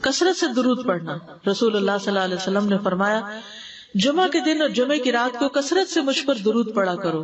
کثرت سے درود پڑھنا. رسول اللہ صلی اللہ علیہ وسلم نے فرمایا جمعہ کے دن اور جمعہ کی رات کو کثرت سے مجھ پر درود پڑھا کرو.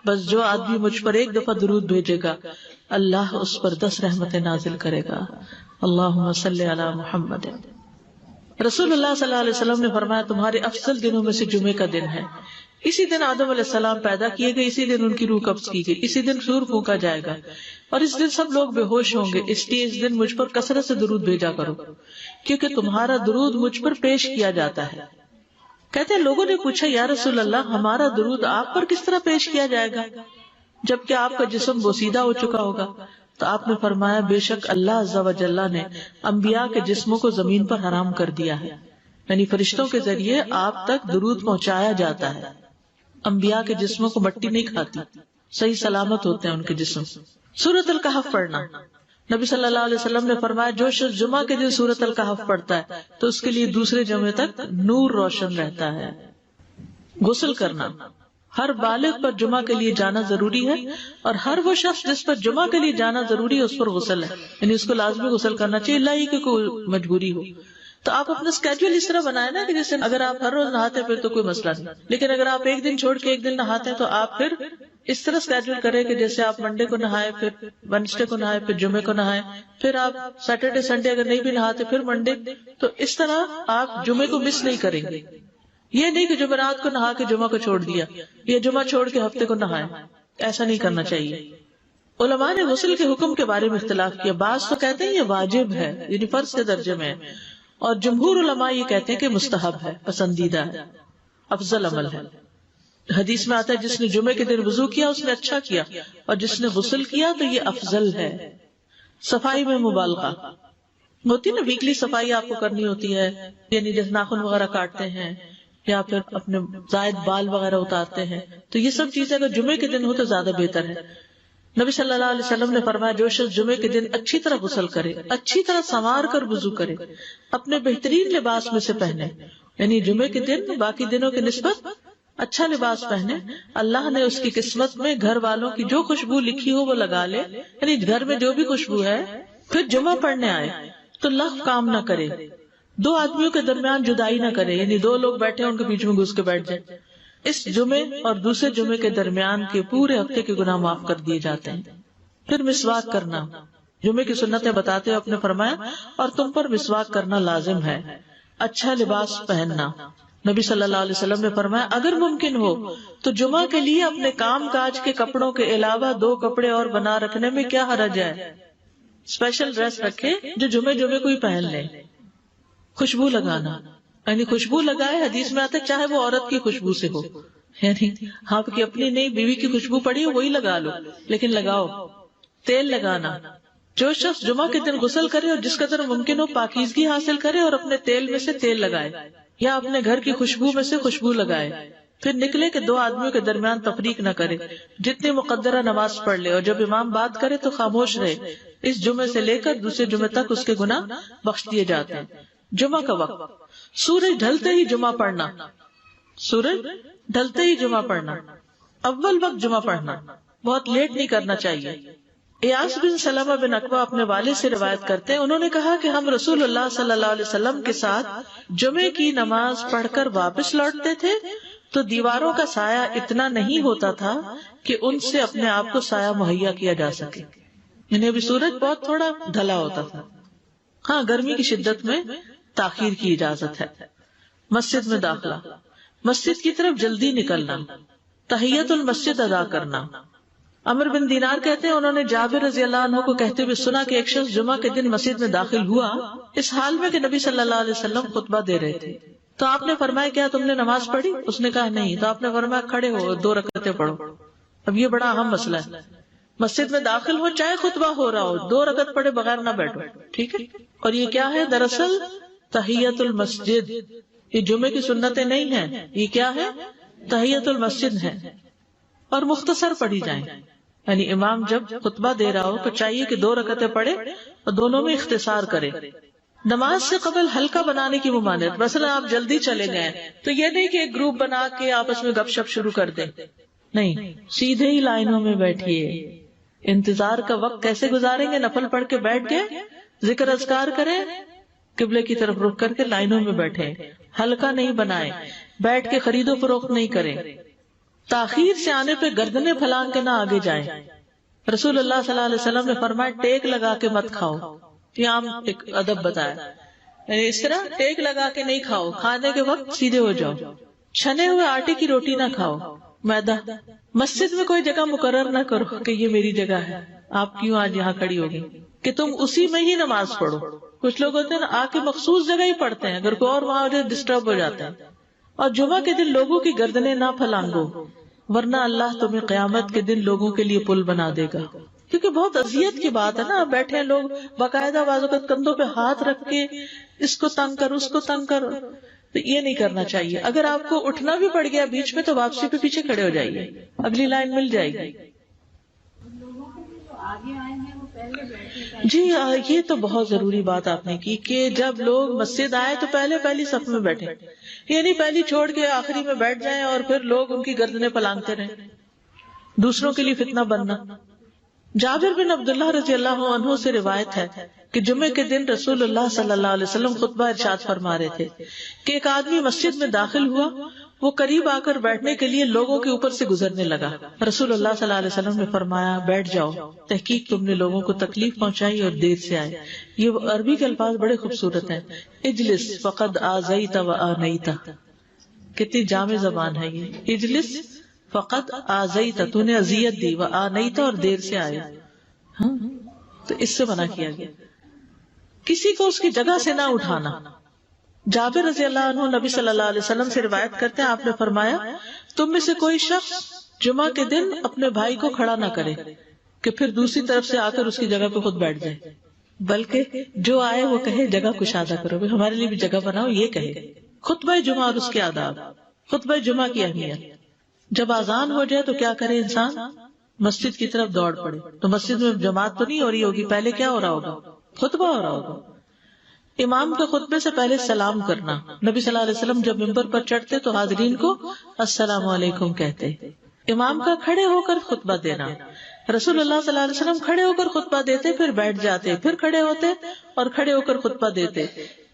بس جو آدمی مجھ پر ایک دفعہ درود بھیجے گا اللہ اس پر 10 رحمتیں نازل کرے گا. اللہم صلی علی محمد. رسول اللہ صلی اللہ علیہ وسلم نے فرمایا تمہارے افضل دنوں میں سے جمعے کا دن ہے. اسی دن آدم علیہ السلام پیدا کیے گئے, اسی دن ان کی روح قبض کی گئی, اسی دن سور پھونکا جائے گا اور اس دن سب لوگ بے ہوش ہوں گے. اس لیے اس دن مجھ پر کثرت سے درود بھیجا کرو کیونکہ تمہارا درود مجھ پر پیش کیا جاتا ہے. کہتے ہیں لوگوں نے پوچھا یا رسول اللہ ہمارا درود آپ پر کس طرح پیش کیا جائے گا جبکہ آپ کا جسم بوسیدہ ہو چکا ہوگا؟ تو آپ نے فرمایا بے شک اللہ عز و جل نے انبیاء کے جسموں کو زمین پر حرام کر دیا ہے, یعنی فرشتوں کے ذریعے آپ تک درود پہنچایا جاتا ہے. انبیاء کے جسموں کو مٹی نہیں کھاتی, صحیح سلامت ہوتے ہیں ان کے جسم. سورۃ الکہف پڑھنا. نبی صلی اللہ علیہ وسلم نے فرمایا جو شخص جمعہ کے دن سورۃ الکہف پڑھتا ہے تو اس کے لیے دوسرے جمعے تک نور روشن رہتا ہے. غسل کرنا. ہر بالغ پر جمعہ کے لیے جانا ضروری ہے اور ہر وہ شخص جس پر جمعہ کے لیے جانا ضروری ہے اس پر غسل ہے, یعنی اس کو لازمی غسل کرنا چاہیے, اللہ ہی کہ کوئی مجبوری ہو. تو آپ اپنا اسکیڈول اس طرح بنائے نا کہ جیسے اگر آپ ہر روز نہاتے پھر تو کوئی مسئلہ نہیں, لیکن اگر آپ ایک دن چھوڑ کے ایک دن نہاتے ہیں تو آپ پھر اس طرح اسکیڈول کریں کہ جیسے آپ منڈے کو نہائے, پھر وینسڈے کو نہائے, پھر جمعے کو نہائے, پھر آپ سیٹرڈے سنڈے اگر نہیں بھی نہاتے پھر منڈے. تو اس طرح آپ جمعے کو مس نہیں کریں گے. یہ نہیں کہ جمعرات کو نہا کے جمعہ کو چھوڑ دیا یا جمعہ چھوڑ کے ہفتے کو نہائے, ایسا نہیں کرنا چاہیے. علماء نے غسل کے حکم کے بارے میں اختلاف کیا. بعض تو کہتے ہیں یہ واجب ہے, یعنی فرض کے درجے میں ہے, اور جمہور علماء یہ کہتے ہیں کہ مستحب ہے, پسندیدہ ہے, افضل عمل ہے. حدیث میں آتا ہے جس نے جمعے کے دن وضو کیا اس نے اچھا کیا, اور جس نے غسل کیا تو یہ افضل ہے. صفائی میں مبالغہ ہوتی نا, ویکلی صفائی آپ کو کرنی ہوتی ہے, یعنی جیسے ناخن وغیرہ کاٹتے ہیں یا پھر اپنے زائد بال وغیرہ اتارتے ہیں, تو یہ سب چیزیں اگر جمعے کے دن ہو تو زیادہ بہتر ہے. نبی صلی اللہ علیہ وسلم نے فرمایا جو شخص جمعے کے دن اچھی طرح غسل کرے, اچھی طرح سنوار کر وضو کرے, اپنے بہترین لباس میں سے پہنے, یعنی جمعے کے دن باقی دنوں کے نسبت اچھا لباس پہنے, اللہ نے اس کی قسمت میں گھر والوں کی جو خوشبو لکھی ہو وہ لگا لے, یعنی گھر میں جو بھی خوشبو ہے, پھر جمعہ پڑھنے آئے تو لغو کام نہ کرے, 2 آدمیوں کے درمیان جدائی نہ کرے, یعنی 2 لوگ بیٹھے ان کے بیچ میں گھس کے بیٹھ جائے. اس جمعے اور دوسرے جمعے کے درمیان کے پورے ہفتے کے گناہ معاف کر دیے جاتے ہیں. پھر مسواک کرنا. جمعے کی سنتیں بتاتے ہوئے آپ نے فرمایا اور تم پر مسواک کرنا لازم ہے. اچھا لباس پہننا. نبی صلی اللہ علیہ وسلم نے فرمایا اگر ممکن ہو تو جمعہ کے لیے اپنے کام کاج کے کپڑوں کے علاوہ 2 کپڑے اور بنا رکھنے میں کیا حرج ہے. اسپیشل ڈریس رکھے جو جمعے کوئی پہن لے. خوشبو لگانا, یعنی خوشبو لگائے, حدیث میں آتا ہے چاہے وہ عورت کی خوشبو سے ہو, یعنی آپ کی اپنی نہیں, بیوی کی خوشبو پڑی ہو وہی لگا لو, لیکن لگاؤ. تیل لگانا. جو شخص جمعہ کے دن غسل کرے اور جس قدر ممکن ہو پاکیزگی حاصل کرے اور اپنے تیل میں سے تیل لگائے یا اپنے گھر کی خوشبو میں سے خوشبو لگائے, پھر نکلے کہ 2 آدمیوں کے درمیان تفریق نہ کرے, جتنی مقدرہ نماز پڑھ لے, اور جب امام بات کرے تو خاموش رہے. اس جمعے سے لے کر دوسرے جمعے تک اس کے گناہ بخش دیے جاتے ہیں. جمعہ کا وقت. سورج ڈھلتے ہی جمعہ پڑھنا. سورج ڈھلتے ہی جمعہ پڑھنا. اول وقت جمعہ پڑھنا, بہت لیٹ نہیں کرنا چاہیے. ایاس بن سلمہ بن عقبہ اپنے والد سے روایت کرتے ہیں, انہوں نے کہا کہ ہم رسول اللہ صلی اللہ علیہ وسلم کے ساتھ جمعے کی نماز پڑھ کر واپس لوٹتے تھے تو دیواروں کا سایہ اتنا نہیں ہوتا تھا کہ ان سے اپنے آپ کو سایہ مہیا کیا جا سکے, یعنی ابھی سورج بہت تھوڑا ڈھلا ہوتا تھا. ہاں گرمی کی شدت میں تاخیر کی اجازت ہے. مسجد میں داخلہ. مسجد کی طرف جلدی نکلنا. تحیت المسجد ادا کرنا. عمر بن دینار کہتے ہیں انہوں نے جابر رضی اللہ عنہ کو کہتے ہوئے سنا کہ ایک شخص جمعہ کے دن مسجد میں داخل ہوا اس حال میں کہ نبی صلی اللہ علیہ وسلم خطبہ دے رہے تھے, تو آپ نے فرمایا کیا تم نے نماز پڑھی؟ اس نے کہا نہیں. تو آپ نے فرمایا کھڑے ہو 2 رکعتیں پڑھو. اب یہ بڑا اہم مسئلہ ہے, مسجد میں داخل ہو چاہے خطبہ ہو رہا ہو 2 رکعت پڑھے بغیر نہ بیٹھو, ٹھیک ہے. اور یہ کیا ہے؟ دراصل تحیت المسجد. یہ جمعے کی سنتیں نہیں ہیں, یہ کیا ہے؟ تحیت المسجد ہے, اور مختصر پڑھی جائیں. یعنی امام جب خطبہ دے رہا ہو تو چاہیے کہ 2 رکعتیں پڑھے اور دونوں میں اختصار کرے. نماز سے قبل ہلکا بنانے کی ممانعت. مثلا آپ جلدی چلے گئے تو یہ نہیں کہ ایک گروپ بنا کے آپس میں گپ شپ شروع کر دیں, نہیں, سیدھے ہی لائنوں میں بیٹھیے. انتظار کا وقت کیسے گزاریں گے؟ نفل پڑھ کے بیٹھ گئے, ذکر اذکار کریں, قبلے کی طرف رخ کر کے لائنوں میں بیٹھے، حلقہ نہیں بنائے، بیٹھ کے خرید و فروخت نہیں کریں، تاخیر سے آنے پہ گردنیں پھلانگ کے نہ آگے جائیں۔ رسول اللہ صلی اللہ علیہ وسلم نے فرمایا ٹیک لگا کے مت کھاؤ، یہ عام ایک ادب بتایا، یعنی اس طرح ٹیک لگا کے نہیں کھاؤ، کھانے کے وقت سیدھے ہو جاؤ۔ چھنے ہوئے آٹے کی روٹی نہ کھاؤ، میدا۔ مسجد میں کوئی جگہ مقرر نہ کرو کہ یہ میری جگہ ہے، آپ کیوں آج یہاں کھڑی ہوگی، کہ تم اسی میں ہی نماز پڑھو۔ کچھ لوگ ہوتے ہیں نا، آ کے مخصوص جگہ ہی پڑھتے ہیں، اگر کوئی اور وہاں ڈسٹرب ہو جاتے ہیں۔ اور جمعہ کے دن لوگوں کی گردنیں نہ پھلانگو، ورنہ اللہ تمہیں قیامت کے دن لوگوں کے لیے پل بنا دے گا۔ کیونکہ بہت اذیت کی بات ہے نا، بیٹھے لوگ باقاعدہ بعض اوقات کندھوں پہ ہاتھ رکھ کے اس کو تنگ کر اس کو تنگ کر، تو یہ نہیں کرنا چاہیے۔ اگر آپ کو اٹھنا بھی پڑ گیا بیچ میں تو واپسی پہ پیچھے کھڑے ہو جائیے، اگلی لائن مل جائے گی۔ جی یہ تو بہت ضروری بات آپ نے کی کہ جب لوگ مسجد آئے تو پہلی صف میں بیٹھے، یعنی پہلی چھوڑ کے آخری میں بیٹھ جائیں اور پھر لوگ ان کی گردنیں پلانگتے رہیں، دوسروں کے لیے فتنہ بننا۔ جابر بن عبداللہ رضی اللہ عنہ سے روایت ہے کہ جمعے کے دن رسول اللہ صلی اللہ علیہ وسلم خطبہ ارشاد فرما رہے تھے کہ ایک آدمی مسجد میں داخل ہوا، وہ قریب آ کر بیٹھنے کے لیے لوگوں کے اوپر سے گزرنے لگا۔ رسول اللہ صلی اللہ علیہ وسلم نے فرمایا بیٹھ جاؤ، تحقیق تم نے لوگوں کو تکلیف پہنچائی اور دیر سے آئے۔ یہ عربی کے الفاظ بڑے خوبصورت ہیں، اجلس فقد آذیت و آنیت، کتنی جامع زبان ہے یہ۔ اجلس فقط آذیت، تو نے اذیت دی، و آنیت، اور دیر سے آئے۔ تو اس سے منع کیا گیا۔ کسی کو اس کی جگہ سے نہ اٹھانا۔ جابر رضی اللہ عنہ نبی صلی اللہ علیہ وسلم سے روایت کرتے ہیں، آپ نے فرمایا تم میں سے کوئی شخص جمعہ کے دن اپنے بھائی کو کھڑا نہ کرے کہ پھر دوسری طرف سے آ کر اس کی جگہ پہ خود بیٹھ جائے، بلکہ جو آئے وہ کہے جگہ کشادہ کرو، ہمارے لیے بھی جگہ بناؤ، یہ کہے۔ خطبہ جمعہ اور اس کے آداب۔ خطبہ جمعہ کی اہمیت، جب اذان ہو جائے تو کیا کرے انسان؟ مسجد کی طرف دوڑ پڑے۔ تو مسجد میں جماعت تو نہیں ہو رہی ہوگی، پہلے کیا ہو رہا ہوگا؟ خطبہ ہو رہا ہوگا۔ امام کے خطبے سے پہلے سلام کرنا۔ نبی صلی اللہ علیہ وسلم جب ممبر پر چڑھتے تو حاضرین کو السلام علیکم کہتے۔ امام کا کھڑے ہو کر خطبہ دینا۔ رسول اللہ صلی اللہ علیہ وسلم کھڑے ہو کر خطبہ دیتے، پھر بیٹھ جاتے، پھر کھڑے ہوتے اور کھڑے ہو کر خطبہ دیتے،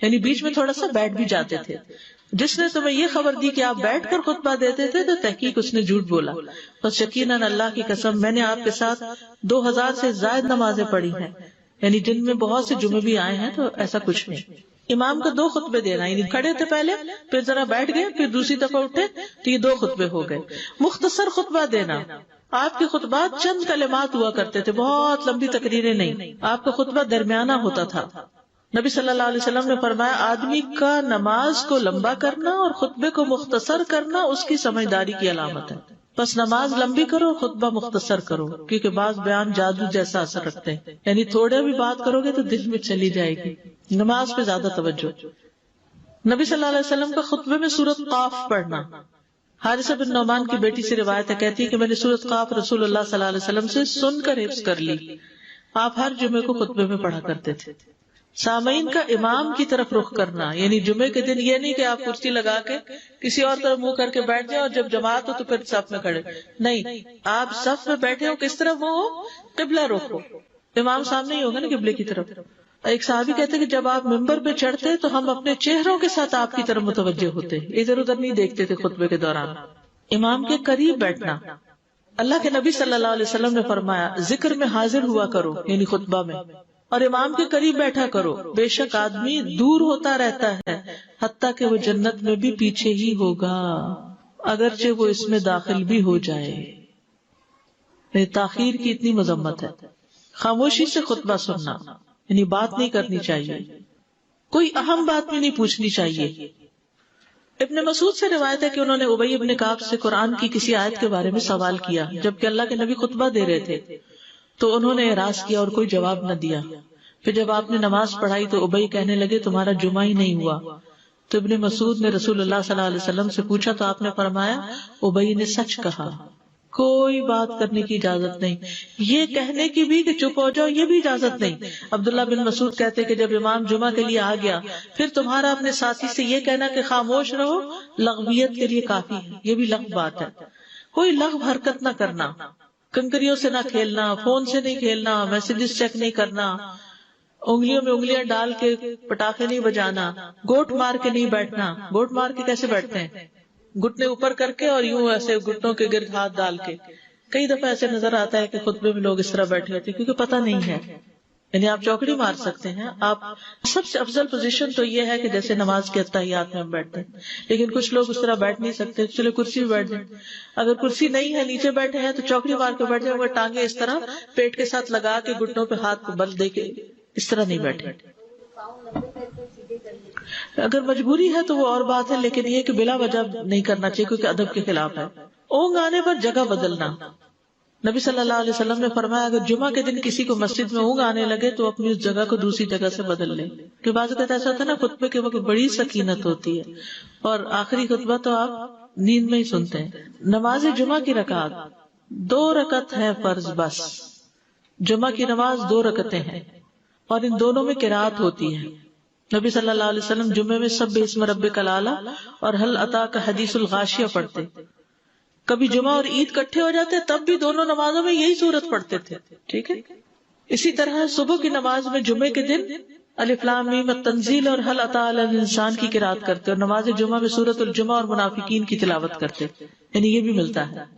یعنی بیچ میں تھوڑا سا بیٹھ بھی جاتے تھے۔ جس نے تمہیں یہ خبر دی کہ آپ بیٹھ کر خطبہ دیتے تھے تو تحقیق اس نے جھوٹ بولا۔ بس یقیناً اللہ کی قسم میں نے آپ کے ساتھ 2000 سے زائد نمازیں پڑھی ہیں، یعنی جن میں بہت سے جمعے بھی آئے ہیں، تو ایسا کچھ نہیں۔ امام کو 2 خطبے دینا، یعنی کھڑے تھے پہلے، پھر ذرا بیٹھ گئے، پھر دوسری دفعہ اٹھے تو یہ 2 خطبے ہو گئے۔ مختصر خطبہ دینا۔ آپ کے خطبات چند کلمات ہوا کرتے تھے، بہت لمبی تقریریں نہیں، آپ کا خطبہ درمیانہ ہوتا تھا۔ نبی صلی اللہ علیہ وسلم نے فرمایا آدمی کا نماز کو لمبا کرنا اور خطبے کو مختصر کرنا اس کی سمجھداری کی علامت ہے۔ بس نماز لمبی کرو، خطبہ مختصر کرو، کیونکہ بعض بیان جادو جیسا اثر رکھتے ہیں، یعنی تھوڑے بھی بات کرو گے تو دل میں چلی جائے گی۔ نماز پہ زیادہ توجہ۔ نبی صلی اللہ علیہ وسلم کا خطبے میں سورۃ قاف پڑھنا۔ حارثہ بن نعمان کی بیٹی سے روایت ہے، کہتی ہے کہ میں نے سورۃ قاف رسول اللہ صلی اللہ علیہ وسلم سے سن کر حفظ کر لی۔ آپ ہر جمعے کو خطبے میں پڑھا کرتے تھے۔ سامعین کا امام کی طرف رخ کرنا، یعنی جمعے کے دن یہ نہیں کہ آپ کرسی لگا کے کسی اور طرف منہ کر کے بیٹھ جائیں اور جب جماعت ہو تو پھر صف میں کھڑے، نہیں، آپ صف میں بیٹھے ہو، کس طرف ہو؟ قبلہ رخ ہو، امام سامنے ہی ہوگا نا قبلے کی طرف۔ ایک صحابی کہتے کہ جب آپ ممبر پہ چڑھتے تو ہم اپنے چہروں کے ساتھ آپ کی طرف متوجہ ہوتے، ادھر ادھر نہیں دیکھتے تھے خطبے کے دوران۔ امام کے قریب بیٹھنا۔ اللہ کے نبی صلی اللہ علیہ وسلم نے فرمایا ذکر میں حاضر ہوا کرو، یعنی خطبہ میں، اور امام کے قریب بیٹھا کرو، بے شک آدمی دور ہوتا رہتا ہے حتیٰ کہ وہ جنت میں بھی پیچھے ہی ہوگا اگرچہ وہ اس میں داخل بھی ہو جائے۔ تاخیر کی اتنی مذمت ہے۔ خاموشی سے خطبہ سننا، یعنی بات نہیں کرنی چاہیے، کوئی اہم بات بھی نہیں پوچھنی چاہیے۔ ابن مسعود سے روایت ہے کہ انہوں نے ابی ابن کعب سے قرآن کی کسی آیت کے بارے میں سوال کیا جبکہ اللہ کے نبی خطبہ دے رہے تھے، تو انہوں نے اعراض کیا اور کوئی جواب نہ دیا۔ پھر جب آپ نے نماز پڑھائی تو ابی کہنے لگے تمہارا جمعہ ہی نہیں ہوا۔ تو ابن مسعود نے رسول اللہ صلی اللہ علیہ وسلم سے پوچھا تو آپ نے فرمایا ابی نے سچ کہا، کوئی بات کرنے کی اجازت نہیں، یہ کہنے کی بھی کہ چپ ہو جاؤ یہ بھی اجازت نہیں۔ عبداللہ بن مسعود کہتے کہ جب امام جمعہ کے لیے آ گیا پھر تمہارا اپنے ساتھی سے یہ کہنا کہ خاموش رہو لغویت کے لیے کافی ہے، یہ بھی لغو بات ہے۔ کوئی لغو حرکت نہ کرنا، کنکریوں سے نہ کھیلنا، فون سے نہیں کھیلنا، میسجز چیک نہیں کرنا، انگلیوں میں انگلیاں ڈال کے پٹاخے نہیں بجانا، گوٹ مار کے نہیں بیٹھنا. گوٹ مار کے کیسے بیٹھتے ہیں؟ گھٹنے اوپر کر کے اور یوں ایسے گھٹنوں کے گرد ہاتھ ڈال کے. کئی دفعہ ایسے نظر آتا ہے کہ خطبے میں لوگ اس طرح بیٹھے ہوتے ہیں کیونکہ پتہ نہیں ہے. یعنی آپ چوکڑی مار سکتے ہیں. آپ سب سے افضل پوزیشن تو یہ ہے کہ جیسے نماز کے اتحیات میں ہم بیٹھتے ہیں، لیکن کچھ لوگ اس طرح بیٹھ نہیں سکتے، چلے کرسی میں بیٹھ جائیں. اگر کرسی نہیں ہے، نیچے بیٹھے ہیں تو چوکڑی مار کے بیٹھ جائیں، مگر ٹانگیں اس طرح پیٹ کے ساتھ لگا کے گھٹنوں پہ ہاتھ کو بل دے کے اس طرح نہیں بیٹھے. اگر مجبوری ہے تو وہ اور بات ہے، لیکن یہ کہ بلا وجہ نہیں کرنا چاہیے کیونکہ ادب کے خلاف ہے. اونگ آنے پر جگہ بدلنا. نبی صلی اللہ علیہ وسلم نے فرمایا اگر جمعہ کے دن کسی کو مسجد میں اونگ آنے لگے تو اپنی اس جگہ کو دوسری جگہ سے بدل لے. کہ بعض اوقات ایسا ہوتا ہے نا، خطبے کے وقت بڑی سکینت ہوتی ہے اور آخری خطبہ تو آپ نیند میں ہی سنتے ہیں. نماز جمعہ کی رکعت 2 رکعت ہے فرض بس. جمعہ کی نماز 2 رکعتیں ہیں اور ان دونوں میں قرات ہوتی ہے. نبی صلی اللہ علیہ وسلم جمعے میں سبح اسم ربک الاعلی اور هل اتاک حدیث الغاشیہ پڑھتے. کبھی جمعہ اور عید کٹھے ہو جاتے تب بھی دونوں نمازوں میں یہی سورت پڑھتے تھے. ٹھیک ہے. اسی طرح صبح کی نماز میں جمعے کے دن الف لام میم التنزیل اور هل اتى علی الانسان کی قرات کرتے اور نماز جمعہ میں سورۃ الجمعہ اور منافقین کی تلاوت کرتے. یعنی یہ بھی ملتا ہے.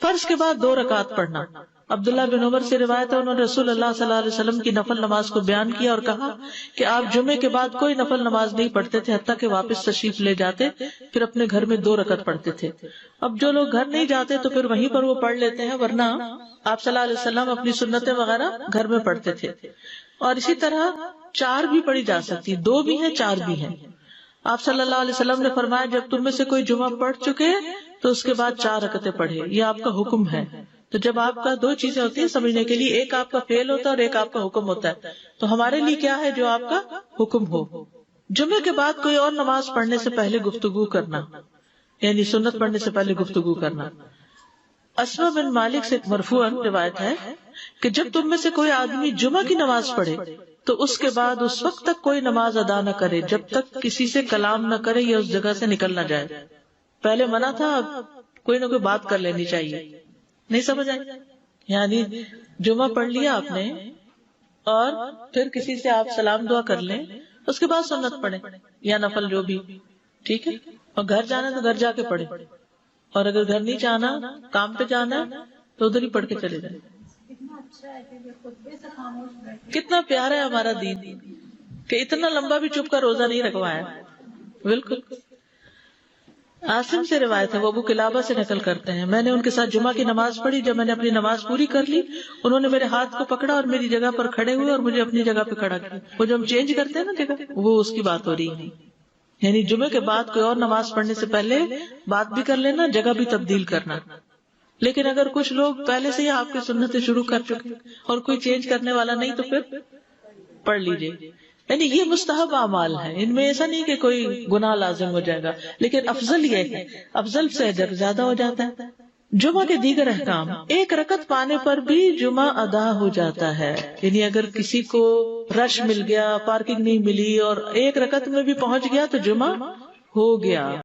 فرض کے بعد 2 رکعت پڑھنا. عبداللہ بن عمر سے روایت ہے، انہوں نے رسول اللہ صلی اللہ علیہ وسلم کی نفل نماز کو بیان کیا اور کہا کہ آپ جمعے کے بعد کوئی نفل نماز نہیں پڑھتے تھے حتیٰ کہ واپس تشریف لے جاتے، پھر اپنے گھر میں 2 رکعت پڑھتے تھے. اب جو لوگ گھر نہیں جاتے تو پھر وہیں پر وہ پڑھ لیتے ہیں، ورنہ آپ صلی اللہ علیہ وسلم اپنی سنتیں وغیرہ گھر میں پڑھتے تھے. اور اسی طرح 4 بھی پڑھی جا سکتی، 2 بھی ہیں 4 بھی ہیں. آپ صلی اللہ علیہ وسلم نے فرمایا جب تم میں سے کوئی جمعہ پڑھ چکے تو اس کے بعد 4 رکعتیں پڑھے. یہ آپ کا حکم ہے. تو جب آپ کا 2 چیزیں ہوتی ہیں سمجھنے کے لیے، ایک آپ کا فعل ہوتا ہے اور ایک آپ کا حکم ہوتا ہے. تو ہمارے لیے کیا ہے؟ جو آپ کا حکم ہو. جمعے کے بعد کوئی اور نماز پڑھنے سے پہلے گفتگو کرنا، یعنی سنت پڑھنے سے پہلے گفتگو کرنا. اسما بن مالک سے مرفوعاً روایت ہے کہ جب تم میں سے کوئی آدمی جمعہ کی نماز پڑھے تو اس کے بعد اس وقت تک کوئی نماز ادا نہ کرے جب تک کسی سے کلام نہ کرے یا اس جگہ سے نکل نہ جائے. پہلے منع تھا، اب کوئی نہ کوئی بات کر لینی چاہیے. نہیں سمجھ آئی؟ یعنی جمعہ پڑھ لیا آپ نے اور پھر کسی سے آپ سلام دعا کر لیں، اس کے بعد سنت پڑھیں یا نفل جو بھی. ٹھیک ہے. اور گھر جانا تو گھر جا کے پڑھیں، اور اگر گھر نہیں جانا، کام پہ جانا تو ادھر ہی پڑھ کے چلے جائیں. کتنا پیارا ہے ہمارا دین کہ اتنا لمبا بھی چپ کا روزہ نہیں رکھوایا. بالکل. عاصم سے روایت ہے، وہ ابو قلابہ سے نقل کرتے ہیں، میں نے ان کے ساتھ جمعہ کی نماز پڑھی. جب میں نے اپنی نماز پوری کر لی انہوں نے میرے ہاتھ کو پکڑا اور میری جگہ پر کھڑے ہوئے اور مجھے اپنی جگہ پہ کھڑا کیا. وہ جو ہم چینج کرتے ہیں نا جگہ، وہ اس کی بات ہو رہی ہے. یعنی جمعے کے بعد کوئی اور نماز پڑھنے سے پہلے بات بھی کر لینا، جگہ بھی تبدیل کرنا. لیکن اگر کچھ لوگ پہلے سے ہی آپ کی سنتیں شروع کر چکے اور کوئی چینج کرنے والا نہیں تو پھر پڑھ لیجیے. یعنی یہ مستحب اعمال ہے، ان میں ایسا نہیں کہ کوئی گناہ لازم ہو جائے گا، لیکن افضل یہ ہے، افضل سے اجر زیادہ ہو جاتا ہے. جمعہ کے دیگر احکام. 1 رکعت پانے پر بھی جمعہ ادا ہو جاتا ہے. یعنی اگر کسی کو رش مل گیا، پارکنگ نہیں ملی اور 1 رکعت میں بھی پہنچ گیا تو جمعہ ہو گیا.